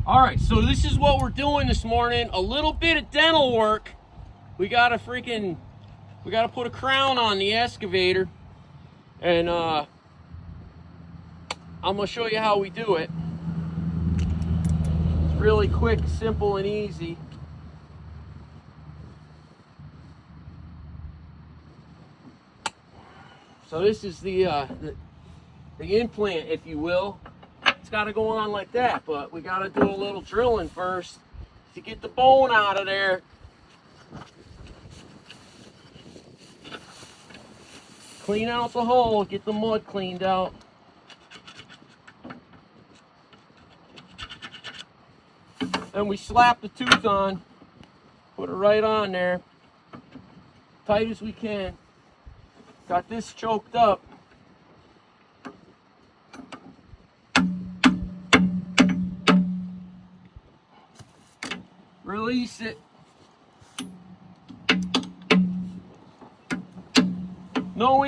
All right, so this is what we're doing this morning. A little bit of dental work. We gotta put a crown on the excavator, and I'm gonna show you how we do it. It's really quick, simple, and easy. So this is the implant, if you will. It's got to go on like that, but we got to do a little drilling first to get the bone out of there. Clean out the hole, get the mud cleaned out. Then we slap the tooth on, put it right on there, tight as we can. Got this choked up. Release it. No